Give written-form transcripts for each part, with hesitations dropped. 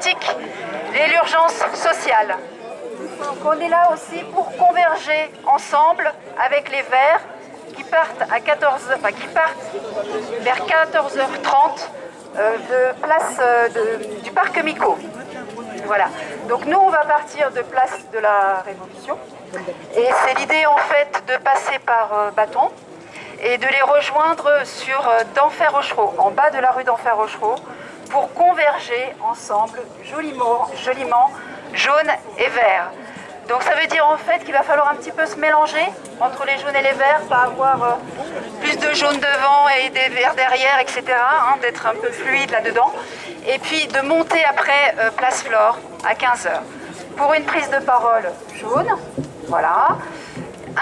climatique et l'urgence sociale. Donc on est là aussi pour converger ensemble avec les Verts qui partent vers 14h30 de place du parc Micot. Voilà. Donc nous on va partir de place de la Révolution et c'est l'idée en fait de passer par Bâton et de les rejoindre sur d'Enfer-Rochereau, en bas de la rue d'Enfer-Rochereau, pour converger ensemble joliment jaune et vert. Donc ça veut dire en fait qu'il va falloir un petit peu se mélanger entre les jaunes et les verts, pas avoir plus de jaune devant et des verts derrière, etc. D'être un peu fluide là-dedans. Et puis de monter après Place Flore à 15h. Pour une prise de parole jaune, voilà.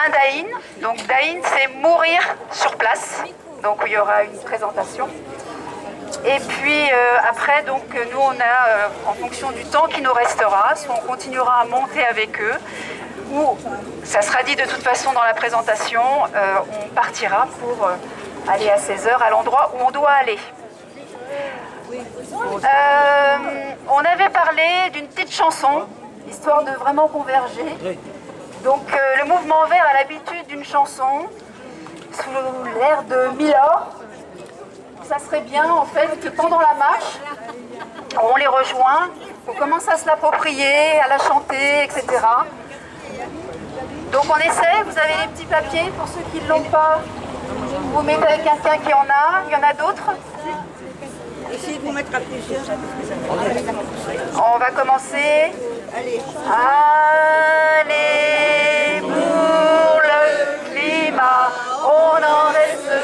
Un Daïn, donc Daïn c'est mourir sur place, donc il y aura une présentation. Et puis après, donc nous on a, en fonction du temps qui nous restera, soit on continuera à monter avec eux, ou ça sera dit de toute façon dans la présentation, on partira pour aller à 16h à l'endroit où on doit aller. On avait parlé d'une petite chanson, histoire de vraiment converger. Donc le mouvement vert a l'habitude d'une chanson sous l'air de Milord. Ça serait bien en fait que pendant la marche, on les rejoint, on commence à se l'approprier, à la chanter, etc. Donc on essaie, vous avez les petits papiers pour ceux qui ne l'ont pas. Vous mettez avec quelqu'un qui en a, il y en a d'autres. Essayez de vous mettre à plusieurs. On va commencer. Allez pour le climat, on n'en reste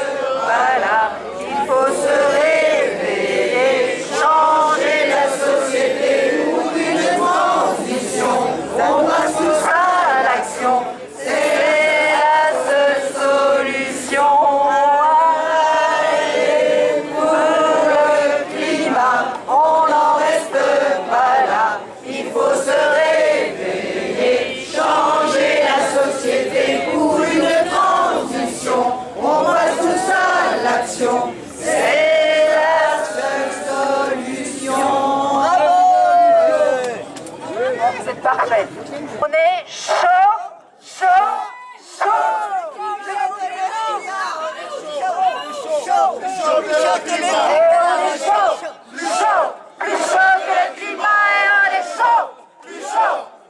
pas là. Il faut se réveiller, changer la société pour une transition. On passe tous à l'action, c'est la seule solution. Allez pour le climat, on n'en reste pas là. Il faut se réveiller, changer la société pour une transition. On passe tous à l'action. C'est la seule solution. Bravo! C'est parfait. On est chaud, chaud, chaud. Plus chaud que le climat et on est chaud. Plus chaud que le climat et on est chaud.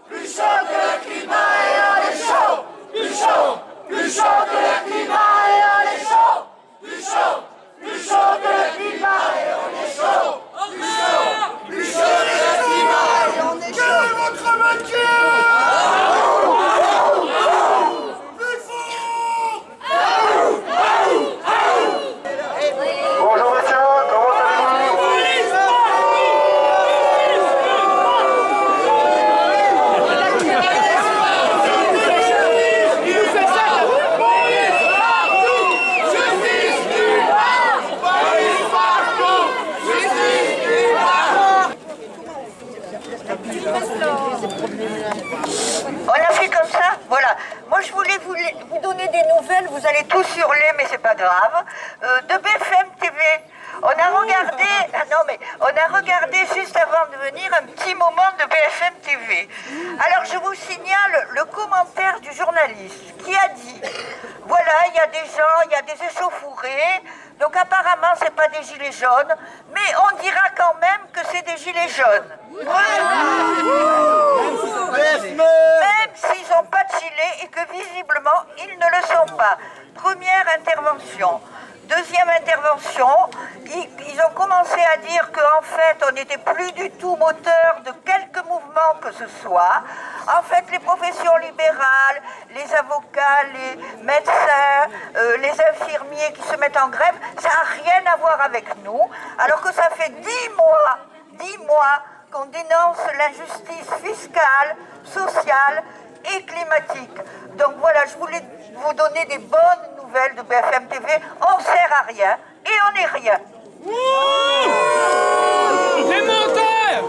Plus chaud que le climat et on est chaud. Plus chaud que le climat et on est chaud. Plus chaud que le climat et on est chaud. Quelle est votre voiture? Plus fort! Bonjour monsieur, comment allez-vous? On a fait comme ça, voilà. Moi je voulais vous donner des nouvelles, vous allez tous hurler mais c'est pas grave. De BFM TV. On a regardé juste avant de venir un petit moment de BFM TV. Alors je vous signale le commentaire du journaliste qui a dit voilà, il y a des gens, il y a des échauffourées, donc apparemment c'est pas des gilets jaunes, mais on dira quand même que c'est des gilets jaunes. Même s'ils n'ont pas de gilet et que visiblement ils ne le sont pas. Première intervention. Deuxième intervention, ils ont commencé à dire qu'en fait, on n'était plus du tout moteur de quelque mouvement que ce soit. En fait, les professions libérales, les avocats, les médecins, les infirmiers qui se mettent en grève, ça n'a rien à voir avec nous. Alors que ça fait 10 mois qu'on dénonce l'injustice fiscale, sociale et climatique. Donc voilà, je voulais vous donner des bonnes nouvelles de BFM TV. On ne sert à rien et on n'est rien. Des menteurs!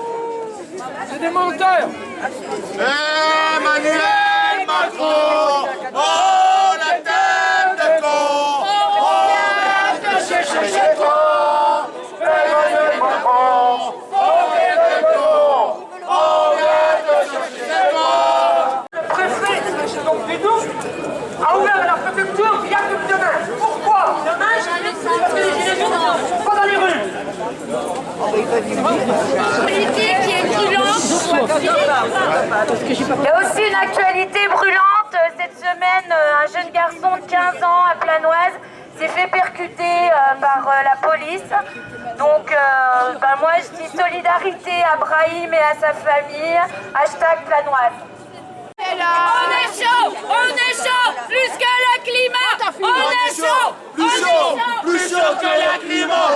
C'est des menteurs! Emmanuel Macron, on a tête de con, on a caché chez toi. Emmanuel Macron, on est de con. Politique qui est brûlante. Il y a aussi une actualité brûlante. Cette semaine, un jeune garçon de 15 ans à Planoise s'est fait percuter par la police. Donc moi je dis solidarité à Brahim et à sa famille. Hashtag Planoise. On est chaud, plus que le climat. On est chaud, plus chaud que la climat.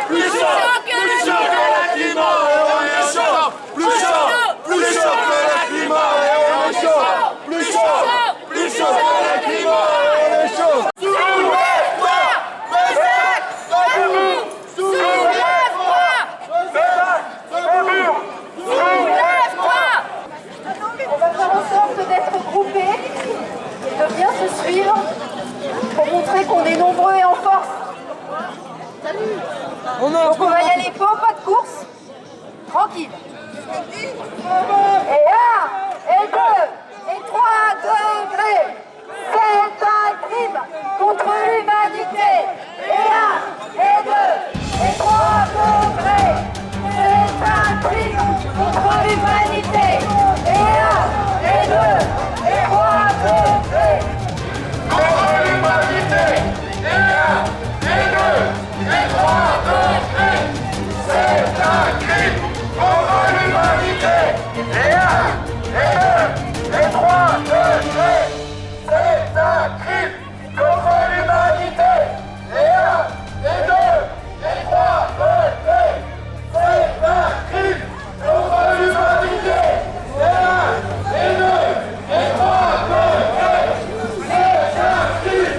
Plus chaud que la climat. On est chaud, plus chaud que la climat. On est chaud, plus chaud que la climat. On est chaud. Soulève-toi, debout. Soulève-toi, debout. Soulève-toi. On va faire en sorte d'être groupés et de bien se suivre pour montrer qu'on est nombreux et en force. Donc on va y aller pas de course, tranquille. Et 1, et 2, et 3 degrés. C'est un crime contre l'humanité. Et 1, et 2, et 3 degrés. C'est un crime contre l'humanité. Et 1, et 2, et 3 degrés. Contre l'humanité. Et 1, et 2, et 3 degrés. C'est un crime contre l'humanité. Et 1, et 2, et 3 degrés. C'est un crime contre l'humanité. Et 1, et 2, et 3 degrés. C'est un crime contre l'humanité. Et 1, et 2, et 3 degrés. C'est un crime.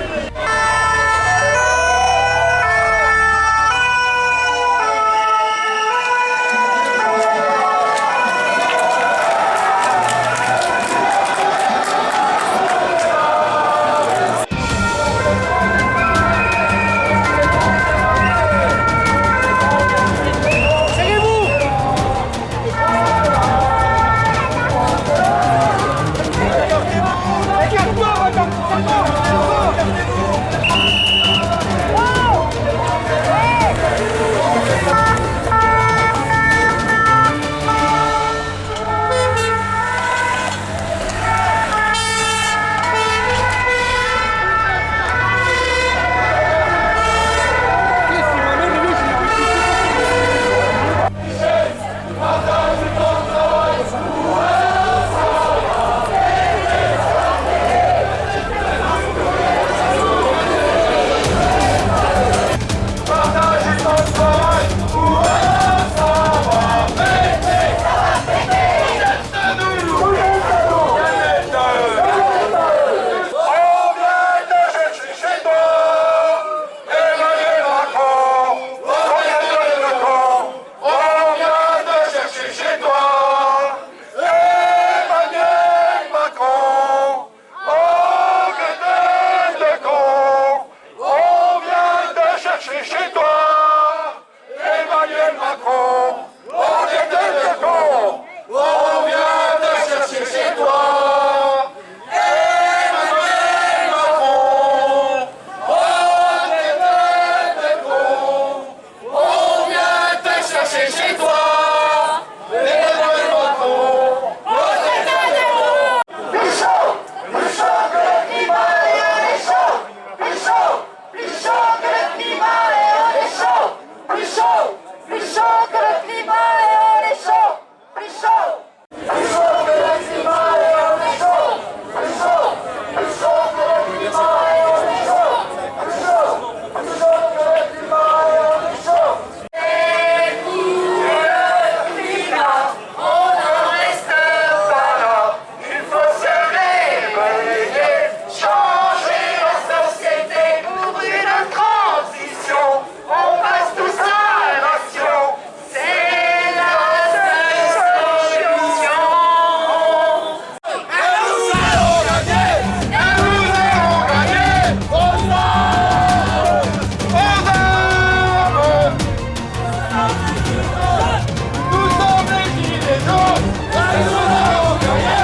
Chez toi, Emmanuel Macron, on est des cons, on vient te chercher chez toi, Emmanuel Macron, on est des cons, on vient te chercher chez toi, Emmanuel Macron, on est des cons. Plus chaud que le climat et on est chaud, plus chaud que le climat. Plus chaud que le climat et on est chaud. Plus chaud que le climat et on est chaud. Plus chaud que le climat et on est chaud. Plus chaud que le climat et on est chaud. Et pour le climat, on ne reste pas là. Il faut se réveiller, changer la société pour une transition. On passe tous à l'action, c'est la seule solution. Et nous allons gagner, aux armes, Nous sommes les gilets jaunes, et nous allons gagner.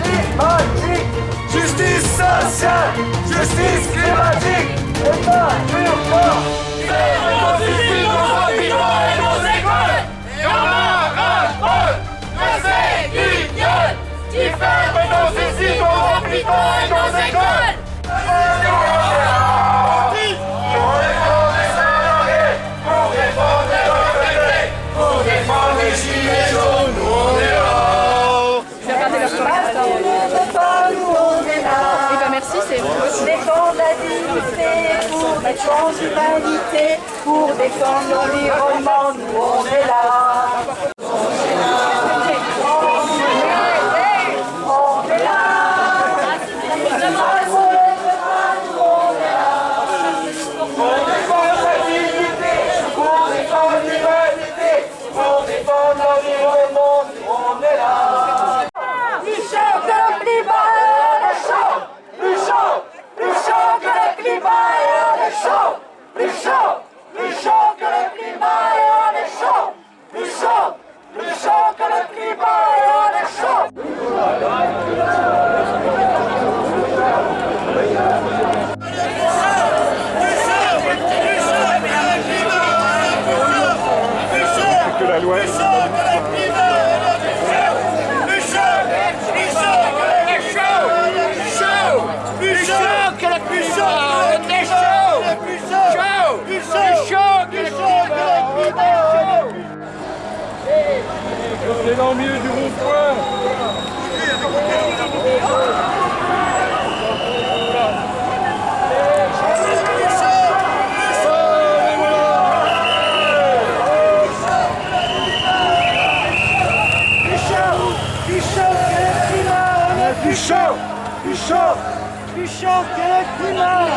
Climatique, justice sociale, justice climatique. Défendre la dignité, pour défendre l'humanité, pour défendre l'environnement, nous on est là. On est là. Pour défendre la dignité, pour défendre l'humanité, pour défendre l'environnement, nous on est là. Luchons que le climat est chaud, luchons. Plus chaud que le climat et on est chaud. Plus chaud que le climat et on est chaud. Plus chaud que le climat et on est chaud. Que la loi. C'est dans le milieu du rond-point. Plus chaud que le climat.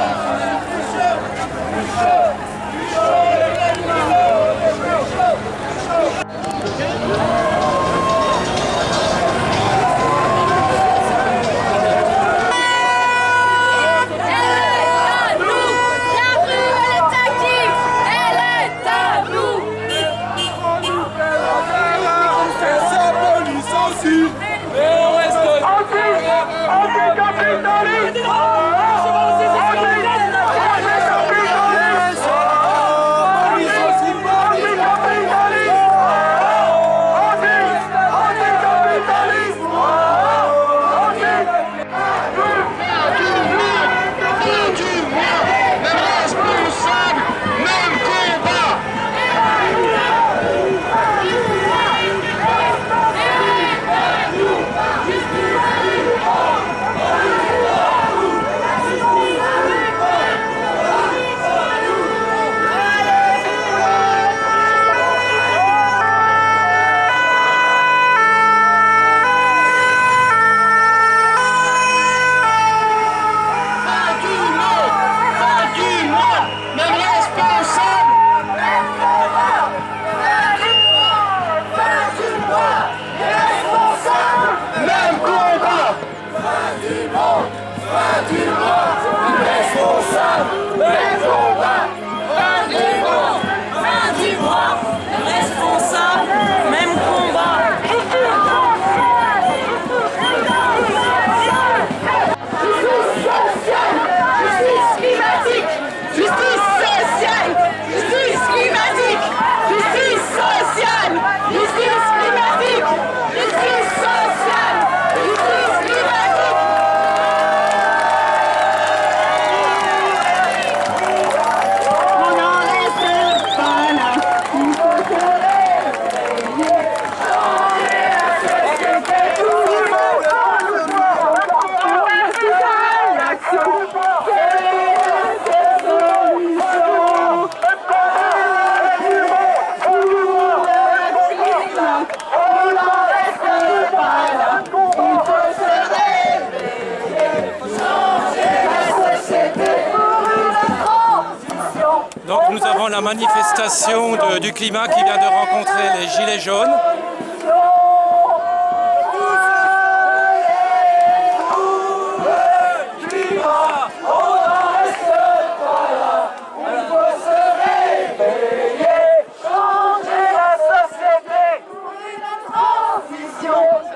Donc nous avons la manifestation du climat qui vient de rencontrer les Gilets jaunes.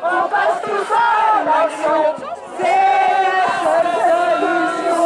On passe tous à l'action, c'est la seule solution.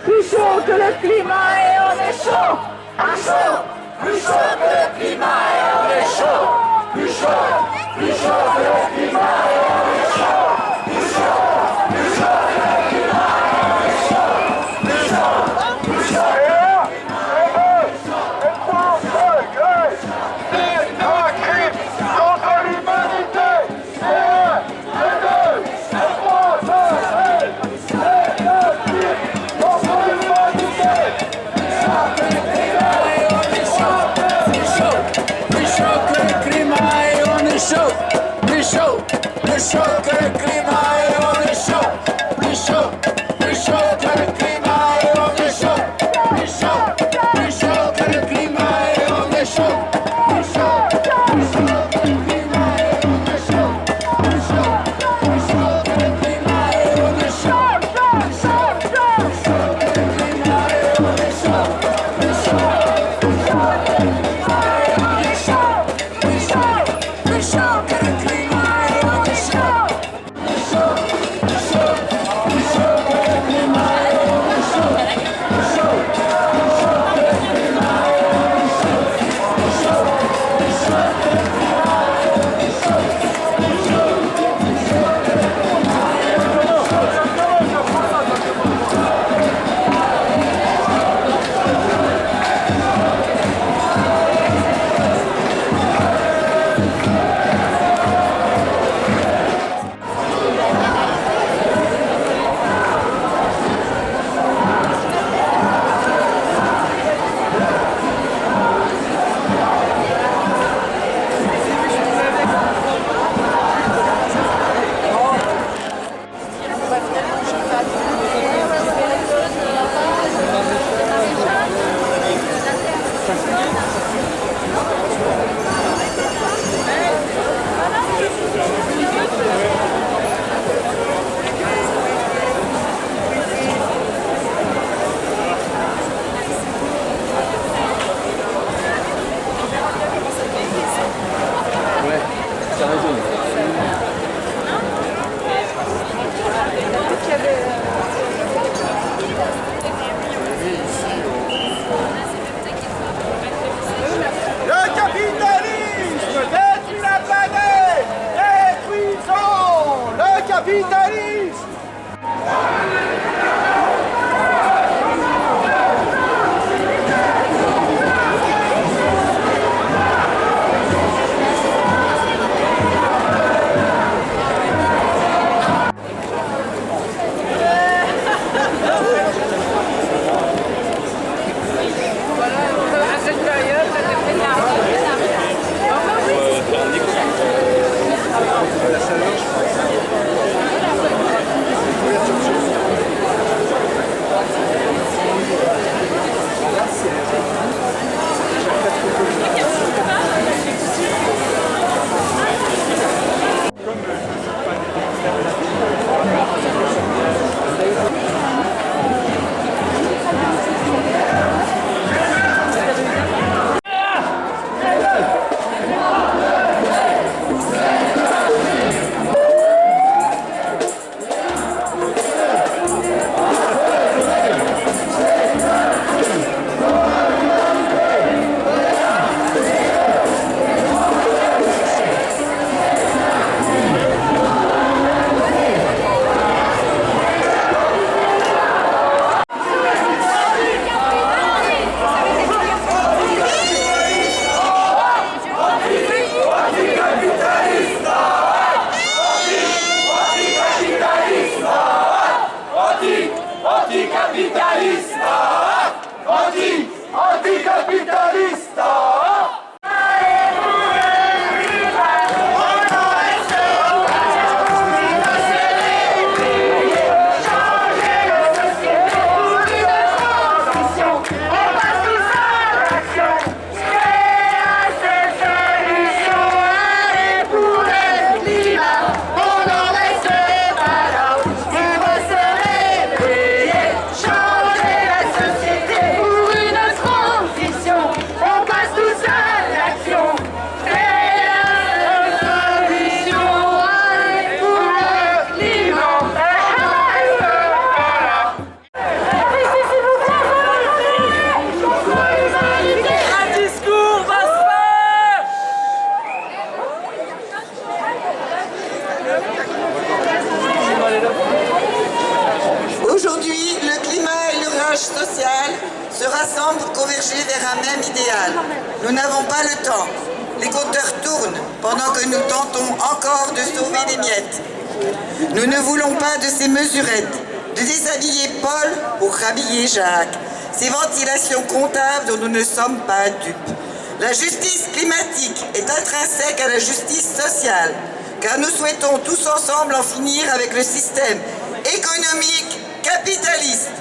plus chaud que le climat et on est chaud. Plus chaud que le climat et on est chaud. Plus chaud que le climat et on est chaud. Plus chaud que le climat et on est chaud. Plus chaud que le c'est un crime contre l'humanité. C'est un, c'est deux, c'est trois, c'est un crime contre l'humanité. Plus chaud que le climat et on est chaud. Plus chaud sociales se rassemblent pour converger vers un même idéal. Nous n'avons pas le temps. Les compteurs tournent pendant que nous tentons encore de sauver des miettes. Nous ne voulons pas de ces mesurettes, de déshabiller Paul pour rhabiller Jacques, ces ventilations comptables dont nous ne sommes pas dupes. La justice climatique est intrinsèque à la justice sociale, car nous souhaitons tous ensemble en finir avec le système économique capitaliste.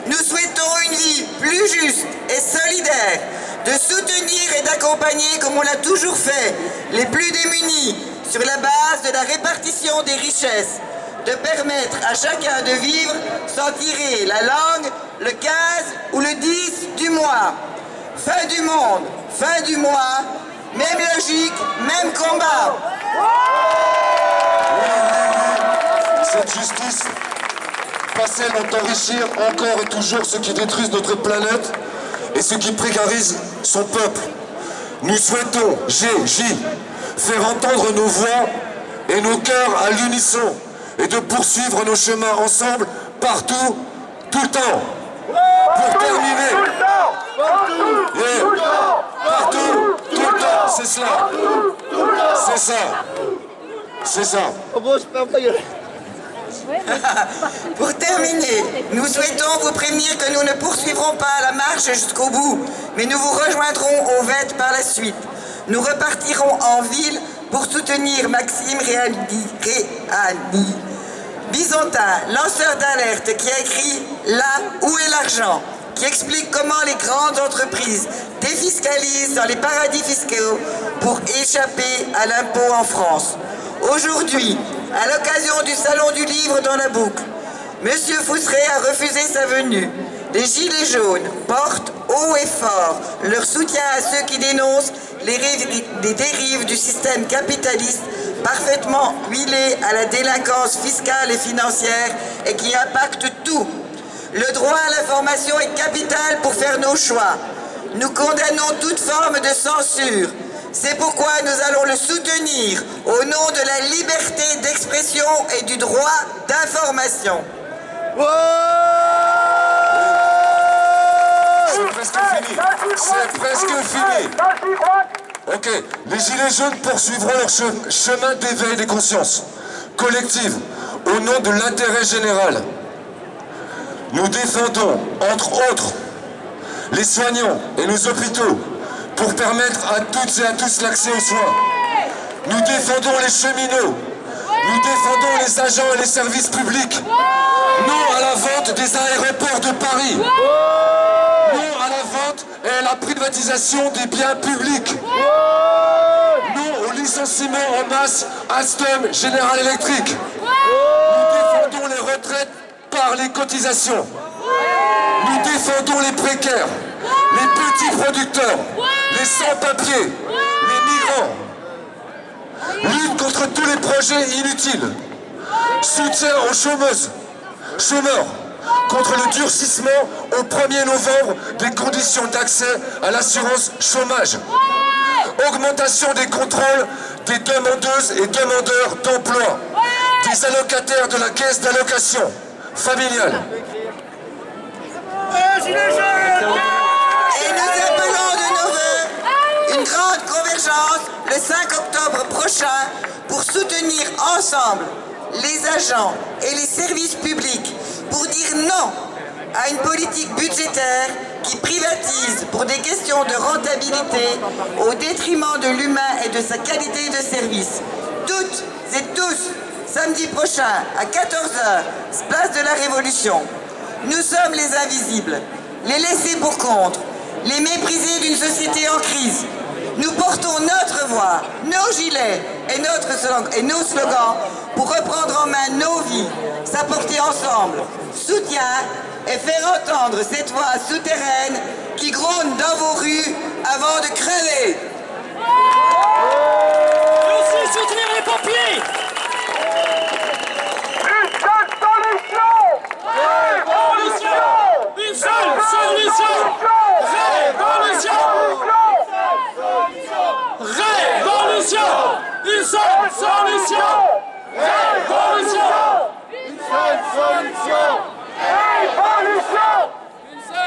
Nous souhaitons une vie plus juste et solidaire, de soutenir et d'accompagner, comme on l'a toujours fait, les plus démunis sur la base de la répartition des richesses, de permettre à chacun de vivre sans tirer la langue, le 15 ou le 10 du mois. Fin du monde, fin du mois, même logique, même combat. Cette justice, pas celle d'enrichir encore et toujours ceux qui détruisent notre planète et ceux qui précarisent son peuple. Nous souhaitons, faire entendre nos voix et nos cœurs à l'unisson et de poursuivre nos chemins ensemble, partout, tout le temps. Pour terminer, partout, tout le temps, c'est cela. C'est ça. C'est ça. Pour terminer, nous souhaitons vous prévenir que nous ne poursuivrons pas la marche jusqu'au bout, mais nous vous rejoindrons au VET par la suite. Nous repartirons en ville pour soutenir Maxime Réani Bisontin, lanceur d'alerte, qui a écrit « Là où est l'argent ?» qui explique comment les grandes entreprises défiscalisent dans les paradis fiscaux pour échapper à l'impôt en France. Aujourd'hui, à l'occasion du Salon du Livre dans la boucle, M. Fousseret a refusé sa venue. Les Gilets jaunes portent haut et fort leur soutien à ceux qui dénoncent les dérives du système capitaliste parfaitement huilé à la délinquance fiscale et financière et qui impacte tout. Le droit à l'information est capital pour faire nos choix. Nous condamnons toute forme de censure. C'est pourquoi nous allons le soutenir au nom de la liberté d'expression et du droit d'information. C'est presque fini. C'est presque fini. Ok, les Gilets jaunes poursuivront leur chemin d'éveil des consciences collectives au nom de l'intérêt général. Nous défendons, entre autres, les soignants et nos hôpitaux pour permettre à toutes et à tous l'accès aux soins. Nous défendons les cheminots. Nous défendons les agents et les services publics. Non à la vente des aéroports de Paris. Non à la vente et à la privatisation des biens publics. Non au licenciement en masse Alstom, General Electric. Nous défendons les retraites par les cotisations. Nous défendons les précaires, les petits producteurs, les sans-papiers, les migrants. Lutte contre tous les projets inutiles. Soutien aux chômeurs, contre le durcissement au 1er novembre des conditions d'accès à l'assurance chômage. Augmentation des contrôles des demandeuses et demandeurs d'emploi, des allocataires de la caisse d'allocation familiale. Et nous appelons de nos voeux une grande convergence le 5 octobre prochain pour soutenir ensemble les agents et les services publics pour dire non à une politique budgétaire qui privatise pour des questions de rentabilité au détriment de l'humain et de sa qualité de service. Toutes et tous, samedi prochain à 14h, place de la Révolution. Nous sommes les invisibles, les laissés pour compte, les méprisés d'une société en crise. Nous portons notre voix, nos gilets et nos slogans pour reprendre en main nos vies, s'apporter ensemble, soutien et faire entendre cette voix souterraine qui gronde dans vos rues avant de crever. Et aussi soutenir les pompiers. Une seule solution. Révolution. Révolution. Une seule solution. Révolution. Une seule solution. Révolution. Une seule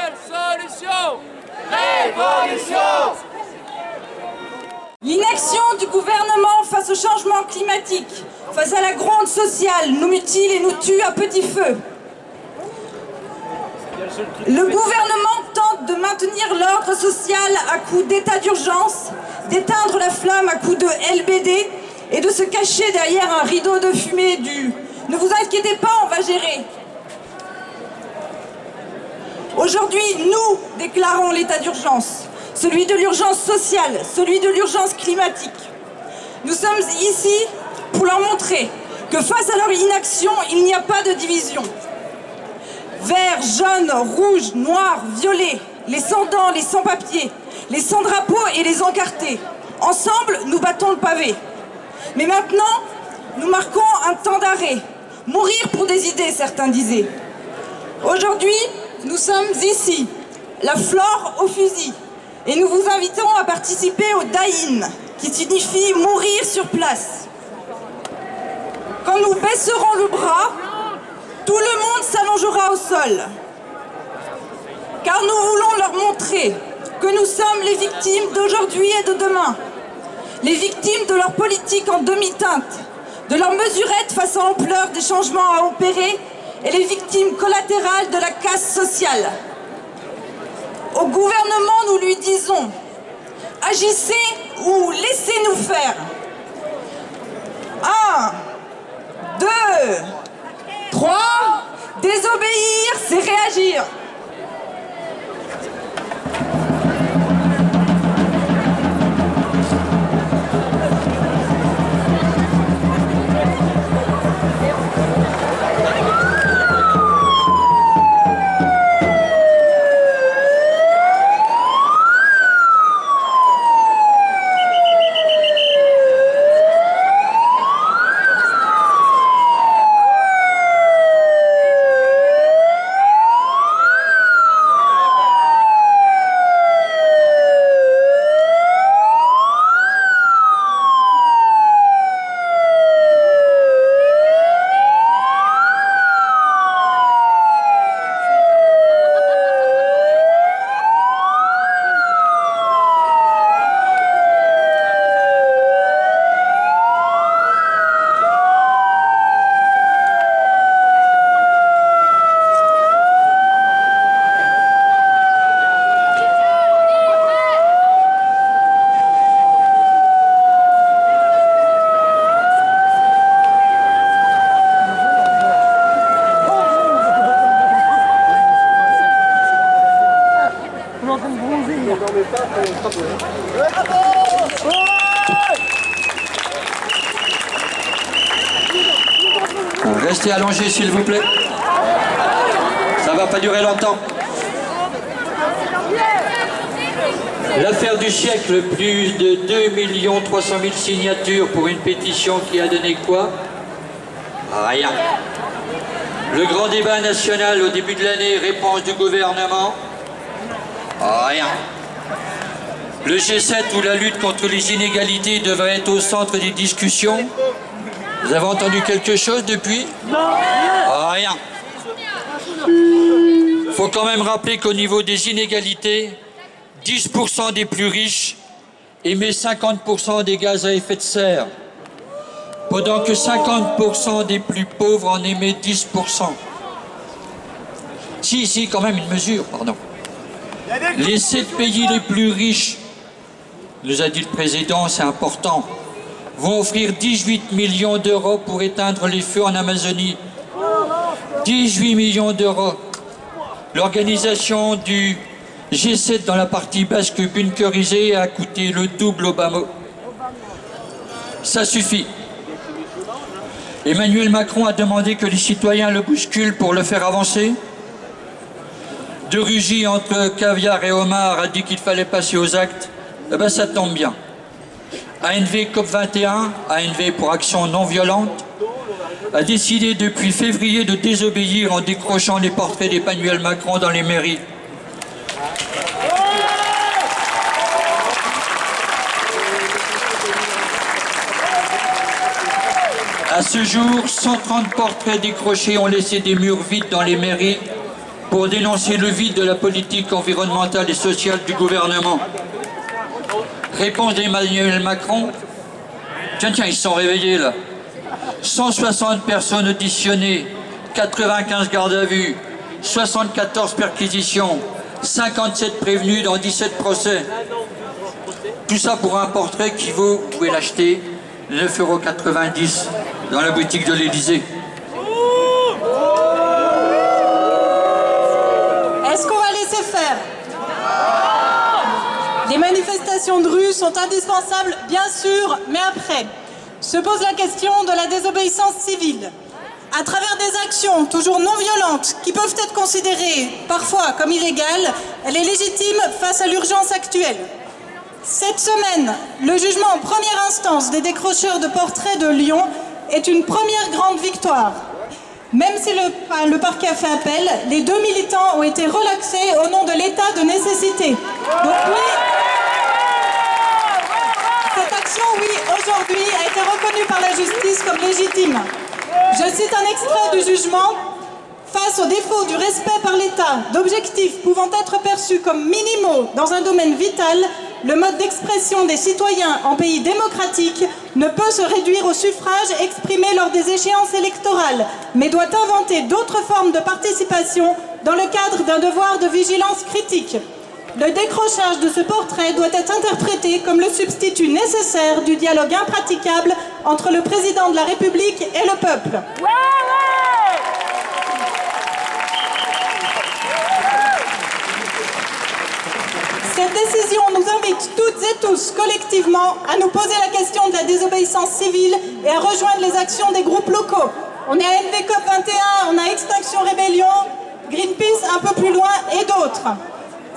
Révolution! L'inaction du gouvernement face au changement climatique, face à la gronde sociale, nous mutile et nous tue à petit feu. Le gouvernement tente de maintenir l'ordre social à coups d'état d'urgence, d'éteindre la flamme à coups de LBD et de se cacher derrière un rideau de fumée du « Ne vous inquiétez pas, on va gérer ». Aujourd'hui, nous déclarons l'état d'urgence, celui de l'urgence sociale, celui de l'urgence climatique. Nous sommes ici pour leur montrer que face à leur inaction, il n'y a pas de division. Vert, jaune, rouge, noir, violet, les sans-dents, les sans-papiers, les sans-drapeaux et les encartés. Ensemble, nous battons le pavé. Mais maintenant, nous marquons un temps d'arrêt. Mourir pour des idées, certains disaient. Aujourd'hui, nous sommes ici, la flore au fusil. Et nous vous invitons à participer au die-in, qui signifie mourir sur place. Quand nous baisserons le bras, tout le monde s'allongera au sol. Car nous voulons leur montrer que nous sommes les victimes d'aujourd'hui et de demain. Les victimes de leur politique en demi-teinte, de leur mesurette face à l'ampleur des changements à opérer et les victimes collatérales de la casse sociale. Au gouvernement, nous lui disons « Agissez ou laissez-nous faire ». 1, 2, 3, désobéir, c'est réagir. Restez allongés s'il vous plaît. Ça va pas durer longtemps. L'affaire du siècle, plus de 2 300 000 signatures pour une pétition qui a donné quoi? Rien. Le grand débat national au début de l'année, réponse du gouvernement? Rien. Le G7 où la lutte contre les inégalités devrait être au centre des discussions? Vous avez entendu quelque chose depuis? Rien. Faut quand même rappeler qu'au niveau des inégalités, 10% des plus riches émettent 50% des gaz à effet de serre, pendant que 50% des plus pauvres en émettent 10%. Si, quand même une mesure, pardon. Les 7 pays les plus riches, nous a dit le président, c'est important, vont offrir 18 millions d'euros pour éteindre les feux en Amazonie. 18 millions d'euros. L'organisation du G7 dans la partie basque bunkerisée a coûté le double au Bamo. Ça suffit. Emmanuel Macron a demandé que les citoyens le bousculent pour le faire avancer. De Rugy entre caviar et homard a dit qu'il fallait passer aux actes. Eh ben ça tombe bien. ANV COP21, ANV pour action non violente, a décidé depuis février de désobéir en décrochant les portraits d'Emmanuel Macron dans les mairies. À ce jour, 130 portraits décrochés ont laissé des murs vides dans les mairies pour dénoncer le vide de la politique environnementale et sociale du gouvernement. Réponse d'Emmanuel Macron. Tiens, ils se sont réveillés là. 160 personnes auditionnées, 95 gardes à vue, 74 perquisitions, 57 prévenus dans 17 procès. Tout ça pour un portrait qui vaut, vous pouvez l'acheter, 9,90 € dans la boutique de l'Élysée. Est-ce qu'on va laisser faire? Les manifestations de rue sont indispensables, bien sûr, mais après, se pose la question de la désobéissance civile. À travers des actions toujours non violentes qui peuvent être considérées parfois comme illégales, elle est légitime face à l'urgence actuelle. Cette semaine, le jugement en première instance des décrocheurs de portraits de Lyon est une première grande victoire. Même si le parquet a fait appel, les 2 militants ont été relaxés au nom de l'état de nécessité. Donc oui, cette action, oui, aujourd'hui, a été reconnue par la justice comme légitime. Je cite un extrait du jugement. Face au défaut du respect par l'État d'objectifs pouvant être perçus comme minimaux dans un domaine vital, le mode d'expression des citoyens en pays démocratique ne peut se réduire au suffrage exprimé lors des échéances électorales, mais doit inventer d'autres formes de participation dans le cadre d'un devoir de vigilance critique. Le décrochage de ce portrait doit être interprété comme le substitut nécessaire du dialogue impraticable entre le président de la République et le peuple. Cette décision nous invite toutes et tous collectivement à nous poser la question de la désobéissance civile et à rejoindre les actions des groupes locaux. On est à NVCOP 21, on a Extinction Rébellion, Greenpeace un peu plus loin et d'autres.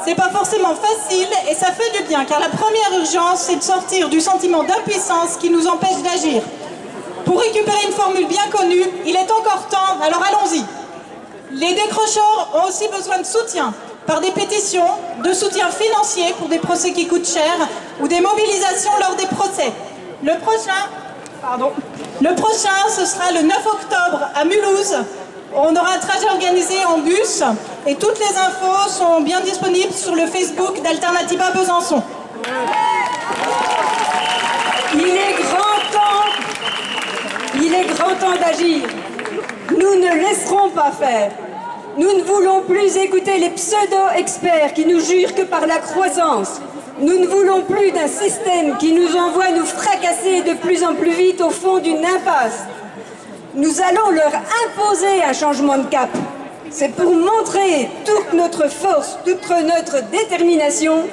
C'est pas forcément facile et ça fait du bien car la première urgence c'est de sortir du sentiment d'impuissance qui nous empêche d'agir. Pour récupérer une formule bien connue, il est encore temps, alors allons-y. Les décrocheurs ont aussi besoin de soutien. Par des pétitions, de soutien financier pour des procès qui coûtent cher ou des mobilisations lors des procès. Le prochain, ce sera le 9 octobre à Mulhouse. On aura un trajet organisé en bus et toutes les infos sont bien disponibles sur le Facebook d'Alternativa Besançon. Il est grand temps d'agir. Nous ne laisserons pas faire. Nous ne voulons plus écouter les pseudo-experts qui nous jurent que par la croissance. Nous ne voulons plus d'un système qui nous envoie nous fracasser de plus en plus vite au fond d'une impasse. Nous allons leur imposer un changement de cap. C'est pour montrer toute notre force, toute notre détermination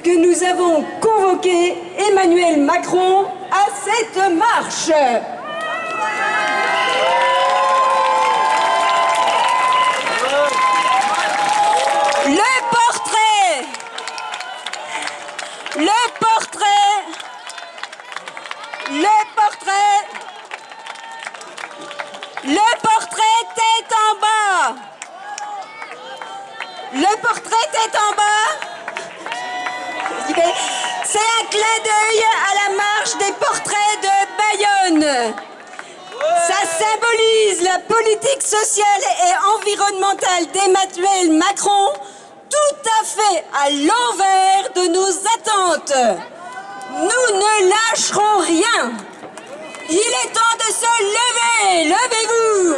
que nous avons convoqué Emmanuel Macron à cette marche. Le portrait tête en bas. Le portrait tête en bas. C'est un clin d'œil à la marche des portraits de Bayonne. Ça symbolise la politique sociale et environnementale d'Emmanuel Macron, tout à fait à l'envers de nos attentes. Nous ne lâcherons rien. Il est temps de se lever. Levez-vous.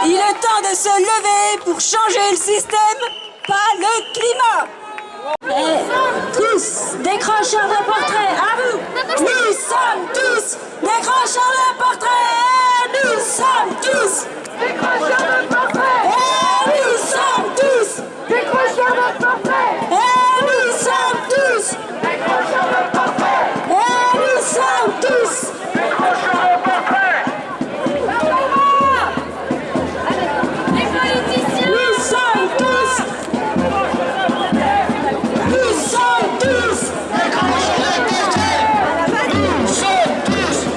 Il est temps de se lever pour changer le système, pas le climat. Et tous décrocheurs de portraits, à vous. Nous sommes tous décrocheurs de portraits. Nous sommes tous décrocheurs de portraits. Et nous sommes tous décrocheurs de portraits. Et nous sommes tous décrocheurs de portraits. Et nous sommes tous décrocheurs de portraits. Les politiciens. Nous sommes tous. Nous sommes tous décrocheurs de portraits. Nous sommes tous.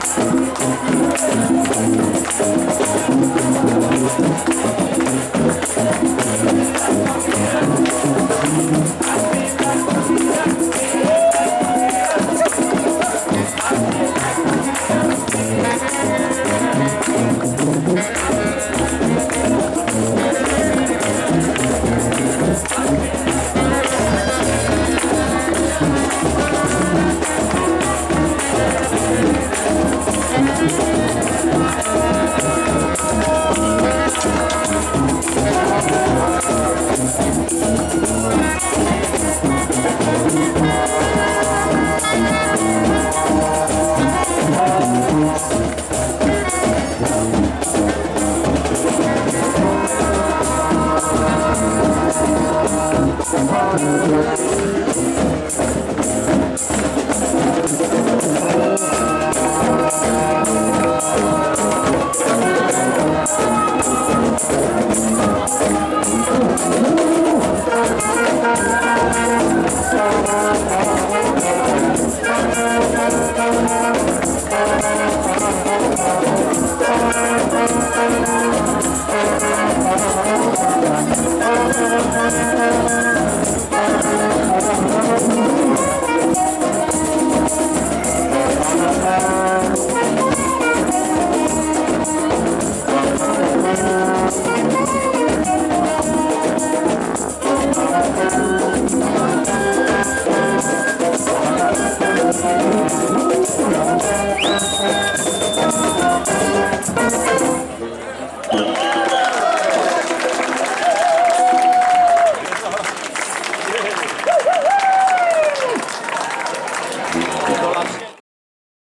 Thank you.